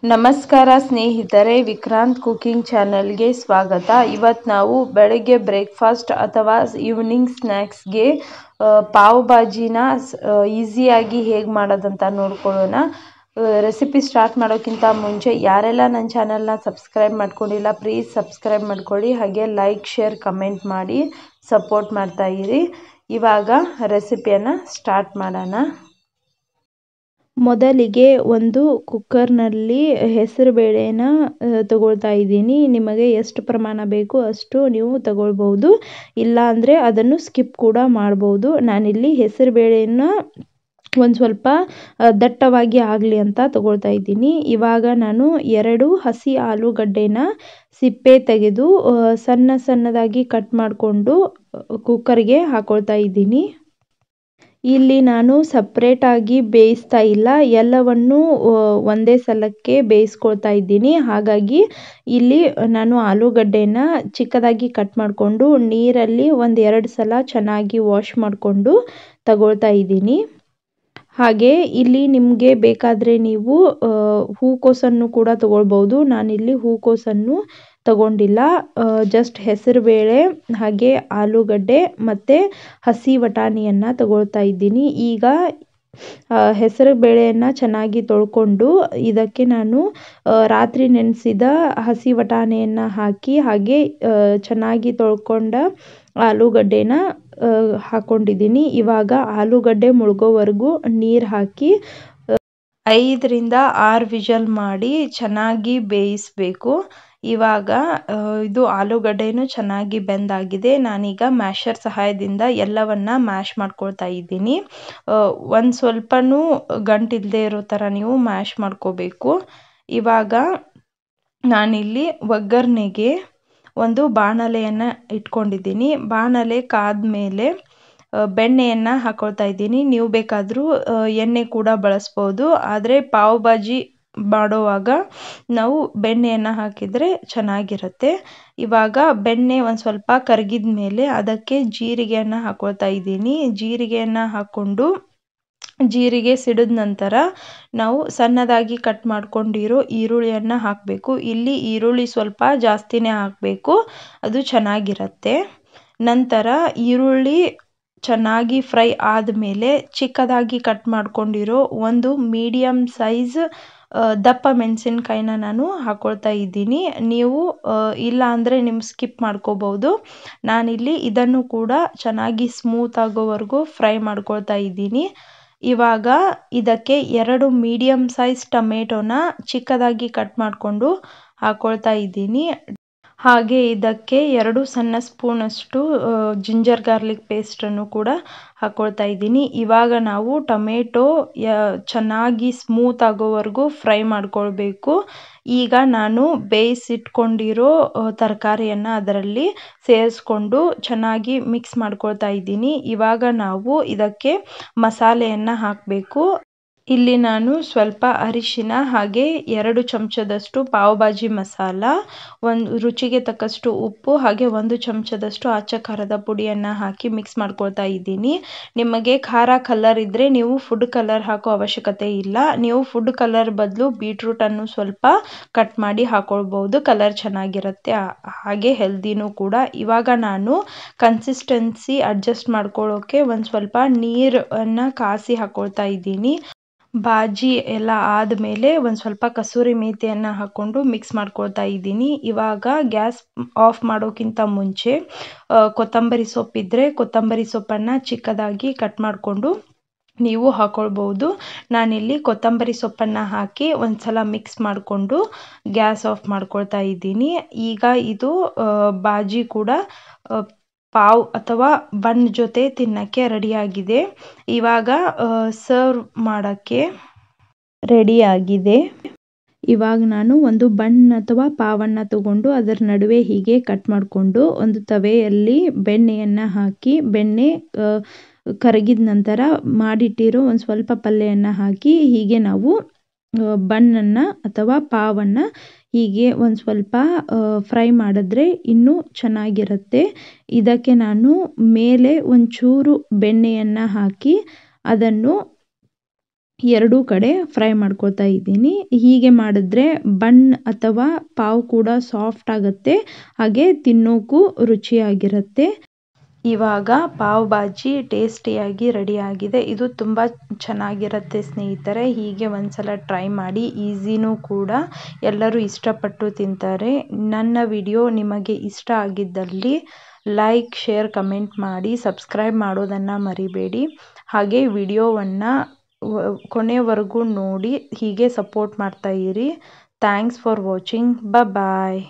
ನಮಸ್ಕಾರ ಸ್ನೇಹಿತರೆ, ವಿಕ್ರಾಂತ್ ಕುಕಿಂಗ್ ಚಾನಲ್ಗೆ ಸ್ವಾಗತ. ಇವತ್ತು ನಾವು ಬೆಳಗ್ಗೆ ಬ್ರೇಕ್ಫಾಸ್ಟ್ ಅಥವಾ ಈವ್ನಿಂಗ್ ಸ್ನ್ಯಾಕ್ಸ್ಗೆ ಪಾವ್ ಭಾಜಿನ ಈಸಿಯಾಗಿ ಹೇಗೆ ಮಾಡೋದಂತ ನೋಡ್ಕೊಳ್ಳೋಣ. ರೆಸಿಪಿ ಸ್ಟಾರ್ಟ್ ಮಾಡೋಕ್ಕಿಂತ ಮುಂಚೆ ಯಾರೆಲ್ಲ ನನ್ನ ಚಾನಲ್ನ ಸಬ್ಸ್ಕ್ರೈಬ್ ಮಾಡ್ಕೊಂಡಿಲ್ಲ ಪ್ಲೀಸ್ ಸಬ್ಸ್ಕ್ರೈಬ್ ಮಾಡ್ಕೊಳ್ಳಿ. ಹಾಗೆ ಲೈಕ್, ಶೇರ್, ಕಮೆಂಟ್ ಮಾಡಿ ಸಪೋರ್ಟ್ ಮಾಡ್ತಾ ಇರಿ. ಇವಾಗ ರೆಸಿಪಿಯನ್ನು ಸ್ಟಾರ್ಟ್ ಮಾಡೋಣ. ಮೊದಲಿಗೆ ಒಂದು ಕುಕ್ಕರ್ನಲ್ಲಿ ಹೆಸರು ಬೇಳೆನ ತಗೊಳ್ತಾ ಇದ್ದೀನಿ. ನಿಮಗೆ ಎಷ್ಟು ಪ್ರಮಾಣ ಬೇಕು ಅಷ್ಟು ನೀವು ತಗೊಳ್ಬೋದು, ಇಲ್ಲ ಅಂದರೆ ಅದನ್ನು ಸ್ಕಿಪ್ ಕೂಡ ಮಾಡ್ಬೋದು. ನಾನಿಲ್ಲಿ ಹೆಸರು ಬೇಳೆಯನ್ನು ಒಂದು ಸ್ವಲ್ಪ ದಟ್ಟವಾಗಿ ಆಗಲಿ ಅಂತ ತಗೊಳ್ತಾ ಇದ್ದೀನಿ. ಇವಾಗ ನಾನು 2 ಹಸಿ ಆಲೂಗಡ್ಡೆನ ಸಿಪ್ಪೆ ತೆಗೆದು ಸಣ್ಣ ಸಣ್ಣದಾಗಿ ಕಟ್ ಮಾಡಿಕೊಂಡು ಕುಕ್ಕರ್ಗೆ ಹಾಕೊಳ್ತಾ ಇದ್ದೀನಿ. ಇಲ್ಲಿ ನಾನು ಸಪ್ರೇಟಾಗಿ ಬೇಯಿಸ್ತಾ ಇಲ್ಲ, ಎಲ್ಲವನ್ನು ಒಂದೇ ಸಲಕ್ಕೆ ಬೇಯಿಸ್ಕೊಳ್ತಾ ಇದ್ದೀನಿ. ಹಾಗಾಗಿ ಇಲ್ಲಿ ನಾನು ಆಲೂಗಡ್ಡೆನ ಚಿಕ್ಕದಾಗಿ ಕಟ್ ಮಾಡಿಕೊಂಡು ನೀರಲ್ಲಿ 1-2 ಸಲ ಚೆನ್ನಾಗಿ ವಾಶ್ ಮಾಡಿಕೊಂಡು ತಗೊಳ್ತಾ ಇದ್ದೀನಿ. ಹಾಗೆ ಇಲ್ಲಿ ನಿಮಗೆ ಬೇಕಾದರೆ ನೀವು ಹೂಕೋಸನ್ನು ಕೂಡ ತಗೊಳ್ಬೋದು. ನಾನಿಲ್ಲಿ ಹೂಕೋಸನ್ನು ತಗೊಂಡಿಲ್ಲ, ಜಸ್ಟ್ ಹೆಸರುಬೇಳೆ ಹಾಗೆ ಆಲೂಗಡ್ಡೆ ಮತ್ತು ಹಸಿ ಬಟಾಣಿಯನ್ನು ತಗೊಳ್ತಾ ಇದ್ದೀನಿ. ಈಗ ಹೆಸರು ಬೇಳೆಯನ್ನು ಚೆನ್ನಾಗಿ ತೊಳ್ಕೊಂಡು ಇದಕ್ಕೆ ನಾನು ರಾತ್ರಿ ನೆನೆಸಿದ ಹಸಿ ಬಟಾಣಿಯನ್ನು ಹಾಕಿ ಹಾಗೆ ಚೆನ್ನಾಗಿ ತೊಳ್ಕೊಂಡ ಆಲೂಗಡ್ಡೆನ ಹಾಕ್ಕೊಂಡಿದ್ದೀನಿ. ಇವಾಗ ಆಲೂಗಡ್ಡೆ ಮುಳುಗೋವರೆಗೂ ನೀರು ಹಾಕಿ 5-6 ವಿಷಲ್ ಮಾಡಿ ಚೆನ್ನಾಗಿ ಬೇಯಿಸಬೇಕು. ಇವಾಗ ಇದು ಆಲೂಗಡ್ಡೆನೂ ಚೆನ್ನಾಗಿ ಬೆಂದಾಗಿದೆ. ನಾನೀಗ ಮ್ಯಾಶರ್ ಸಹಾಯದಿಂದ ಎಲ್ಲವನ್ನ ಮ್ಯಾಶ್ ಮಾಡ್ಕೊಳ್ತಾ ಇದ್ದೀನಿ. ಒಂದು ಸ್ವಲ್ಪನೂ ಗಂಟಿಲ್ಲದೆ ಇರೋ ಥರ ನೀವು ಮ್ಯಾಶ್ ಮಾಡ್ಕೋಬೇಕು. ಇವಾಗ ನಾನಿಲ್ಲಿ ಒಗ್ಗರಣೆಗೆ ಒಂದು ಬಾಣಲೆಯನ್ನು ಇಟ್ಕೊಂಡಿದ್ದೀನಿ. ಬಾಣಲೆ ಕಾದ್ಮೇಲೆ ಬೆಣ್ಣೆಯನ್ನು ಹಾಕೊಳ್ತಾ ಇದ್ದೀನಿ. ನೀವು ಬೇಕಾದರೂ ಎಣ್ಣೆ ಕೂಡ ಬಳಸ್ಬೋದು, ಆದರೆ ಪಾವ್ ಭಾಜಿ ಮಾಡುವಾಗ ನಾವು ಬೆಣ್ಣೆಯನ್ನು ಹಾಕಿದರೆ ಚೆನ್ನಾಗಿರುತ್ತೆ. ಇವಾಗ ಬೆಣ್ಣೆ ಒಂದು ಸ್ವಲ್ಪ ಕರಗಿದ ಮೇಲೆ ಅದಕ್ಕೆ ಜೀರಿಗೆಯನ್ನು ಹಾಕೊಳ್ತಾ ಇದ್ದೀನಿ. ಜೀರಿಗೆಯನ್ನು ಹಾಕ್ಕೊಂಡು ಜೀರಿಗೆ ಸಿಡಿದ ನಂತರ ನಾವು ಸಣ್ಣದಾಗಿ ಕಟ್ ಮಾಡ್ಕೊಂಡಿರೋ ಈರುಳ್ಳಿಯನ್ನು ಹಾಕಬೇಕು. ಇಲ್ಲಿ ಈರುಳ್ಳಿ ಸ್ವಲ್ಪ ಜಾಸ್ತಿನೇ ಹಾಕಬೇಕು, ಅದು ಚೆನ್ನಾಗಿರುತ್ತೆ. ನಂತರ ಈರುಳ್ಳಿ ಚೆನ್ನಾಗಿ ಫ್ರೈ ಆದಮೇಲೆ ಚಿಕ್ಕದಾಗಿ ಕಟ್ ಮಾಡ್ಕೊಂಡಿರೋ ಒಂದು ಮೀಡಿಯಮ್ ಸೈಜ್ ದಪ್ಪ ಮೆಣಸಿನ್ಕಾಯಿನ ನಾನು ಹಾಕೊಳ್ತಾ ಇದ್ದೀನಿ. ನೀವು ಇಲ್ಲ ಅಂದರೆ ನಿಮ್ಮ ಸ್ಕಿಪ್ ಮಾಡ್ಕೋಬೋದು. ನಾನಿಲ್ಲಿ ಇದನ್ನು ಕೂಡ ಚೆನ್ನಾಗಿ ಸ್ಮೂತ್ ಆಗೋವರೆಗೂ ಫ್ರೈ ಮಾಡ್ಕೊಳ್ತಾ ಇದ್ದೀನಿ. ಇವಾಗ ಇದಕ್ಕೆ 2 ಮೀಡಿಯಮ್ ಸೈಜ್ ಟೊಮೆಟೊನ ಚಿಕ್ಕದಾಗಿ ಕಟ್ ಮಾಡಿಕೊಂಡು ಹಾಕೊಳ್ತಾ ಇದ್ದೀನಿ. ಹಾಗೆ ಇದಕ್ಕೆ 2 ಸಣ್ಣ ಸ್ಪೂನಷ್ಟು ಜಿಂಜರ್ ಗಾರ್ಲಿಕ್ ಪೇಸ್ಟನ್ನು ಕೂಡ ಹಾಕೊಳ್ತಾ ಇದ್ದೀನಿ. ಇವಾಗ ನಾವು ಟೊಮೆಟೊ ಚೆನ್ನಾಗಿ ಸ್ಮೂತ್ ಆಗೋವರೆಗೂ ಫ್ರೈ ಮಾಡ್ಕೊಳ್ಬೇಕು. ಈಗ ನಾನು ಬೇಯಿಸಿಟ್ಕೊಂಡಿರೋ ತರಕಾರಿಯನ್ನು ಅದರಲ್ಲಿ ಸೇರಿಸ್ಕೊಂಡು ಚೆನ್ನಾಗಿ ಮಿಕ್ಸ್ ಮಾಡ್ಕೊಳ್ತಾ ಇದ್ದೀನಿ. ಇವಾಗ ನಾವು ಇದಕ್ಕೆ ಮಸಾಲೆಯನ್ನು ಹಾಕಬೇಕು. ಇಲ್ಲಿ ನಾನು ಸ್ವಲ್ಪ ಅರಿಶಿನ ಹಾಗೆ 2 ಚಮಚದಷ್ಟು ಪಾವ್ ಭಾಜಿ ಮಸಾಲ, ಒಂದು ರುಚಿಗೆ ತಕ್ಕಷ್ಟು ಉಪ್ಪು ಹಾಗೆ 1 ಚಮಚದಷ್ಟು ಅಚ್ಚ ಖಾರದ ಪುಡಿಯನ್ನು ಹಾಕಿ ಮಿಕ್ಸ್ ಮಾಡ್ಕೊಳ್ತಾ ಇದ್ದೀನಿ. ನಿಮಗೆ ಖಾರ ಕಲರ್ ಇದ್ದರೆ ನೀವು ಫುಡ್ ಕಲರ್ ಹಾಕೋ ಅವಶ್ಯಕತೆ ಇಲ್ಲ. ನೀವು ಫುಡ್ ಕಲರ್ ಬದಲು ಬೀಟ್ರೂಟನ್ನು ಸ್ವಲ್ಪ ಕಟ್ ಮಾಡಿ ಹಾಕೊಳ್ಬೋದು, ಕಲರ್ ಚೆನ್ನಾಗಿರುತ್ತೆ, ಹಾಗೆ ಹೆಲ್ದಿನೂ ಕೂಡ. ಇವಾಗ ನಾನು ಕನ್ಸಿಸ್ಟೆನ್ಸಿ ಅಡ್ಜಸ್ಟ್ ಮಾಡ್ಕೊಳ್ಳೋಕೆ ಒಂದು ಸ್ವಲ್ಪ ನೀರನ್ನು ಕಾಸಿ ಹಾಕೊಳ್ತಾ ಇದ್ದೀನಿ. ಭಾಜಿ ಎಲ್ಲ ಆದಮೇಲೆ ಒಂದು ಸ್ವಲ್ಪ ಕಸೂರಿ ಮೇಥಿಯನ್ನು ಹಾಕ್ಕೊಂಡು ಮಿಕ್ಸ್ ಮಾಡ್ಕೊಳ್ತಾ ಇದ್ದೀನಿ. ಇವಾಗ ಗ್ಯಾಸ್ ಆಫ್ ಮಾಡೋಕ್ಕಿಂತ ಮುಂಚೆ ಕೊತ್ತಂಬರಿ ಸೊಪ್ಪಿದ್ದರೆ ಕೊತ್ತಂಬರಿ ಸೊಪ್ಪನ್ನು ಚಿಕ್ಕದಾಗಿ ಕಟ್ ಮಾಡಿಕೊಂಡು ನೀವು ಹಾಕ್ಕೊಳ್ಬೋದು. ನಾನಿಲ್ಲಿ ಕೊತ್ತಂಬರಿ ಸೊಪ್ಪನ್ನು ಹಾಕಿ ಒಂದು ಸಲ ಮಿಕ್ಸ್ ಮಾಡಿಕೊಂಡು ಗ್ಯಾಸ್ ಆಫ್ ಮಾಡ್ಕೊಳ್ತಾ ಇದ್ದೀನಿ. ಈಗ ಇದು ಭಾಜಿ ಕೂಡ ಪಾವ್ ಅಥವಾ ಬನ್ ಜೊತೆ ತಿನ್ನೋಕ್ಕೆ ರೆಡಿಯಾಗಿದೆ. ಇವಾಗ ಸರ್ವ್ ಮಾಡೋಕ್ಕೆ ರೆಡಿಯಾಗಿದೆ. ಇವಾಗ ನಾನು ಒಂದು ಬನ್ ಅಥವಾ ಪಾವನ್ನು ತಗೊಂಡು ಅದರ ನಡುವೆ ಹೀಗೆ ಕಟ್ ಮಾಡಿಕೊಂಡು ಒಂದು ತವೆಯಲ್ಲಿ ಬೆಣ್ಣೆಯನ್ನು ಹಾಕಿ ಬೆಣ್ಣೆ ಕರಗಿದ ನಂತರ ಮಾಡಿಟ್ಟಿರೋ ಒಂದು ಸ್ವಲ್ಪ ಪಲ್ಯವನ್ನು ಹಾಕಿ ಹೀಗೆ ನಾವು ಬನ್ನನ್ನು ಅಥವಾ ಪಾವನ್ನು ಹೀಗೆ ಒಂದು ಸ್ವಲ್ಪ ಫ್ರೈ ಮಾಡಿದ್ರೆ ಇನ್ನೂ ಚೆನ್ನಾಗಿರುತ್ತೆ. ಇದಕ್ಕೆ ನಾನು ಮೇಲೆ ಒಂಚೂರು ಬೆಣ್ಣೆಯನ್ನು ಹಾಕಿ ಅದನ್ನು ಎರಡೂ ಕಡೆ ಫ್ರೈ ಮಾಡ್ಕೊಳ್ತಾ ಇದ್ದೀನಿ. ಹೀಗೆ ಮಾಡಿದ್ರೆ ಬನ್ ಅಥವಾ ಪಾವ್ ಕೂಡ ಸಾಫ್ಟ್ ಆಗುತ್ತೆ, ಹಾಗೆ ತಿನ್ನೋಕ್ಕೂ ರುಚಿಯಾಗಿರುತ್ತೆ. ಇವಾಗ ಪಾವ್ ಭಾಜಿ ಟೇಸ್ಟಿಯಾಗಿ ರೆಡಿ ಆಗಿದೆ. ಇದು ತುಂಬ ಚೆನ್ನಾಗಿರುತ್ತೆ ಸ್ನೇಹಿತರೆ. ಹೀಗೆ ಒಂದ್ಸಲ ಟ್ರೈ ಮಾಡಿ, ಈಸಿನೂ ಕೂಡ, ಎಲ್ಲರೂ ಇಷ್ಟಪಟ್ಟು ತಿಂತಾರೆ. ನನ್ನ ವಿಡಿಯೋ ನಿಮಗೆ ಇಷ್ಟ ಆಗಿದ್ದಲ್ಲಿ ಲೈಕ್, ಶೇರ್, ಕಮೆಂಟ್ ಮಾಡಿ, ಸಬ್ಸ್ಕ್ರೈಬ್ ಮಾಡೋದನ್ನು ಮರಿಬೇಡಿ. ಹಾಗೆ ವಿಡಿಯೋವನ್ನು ಕೊನೆವರೆಗೂ ನೋಡಿ ಹೀಗೆ ಸಪೋರ್ಟ್ ಮಾಡ್ತಾ ಇರಿ. Thanks for watching. ಬಾಯ್.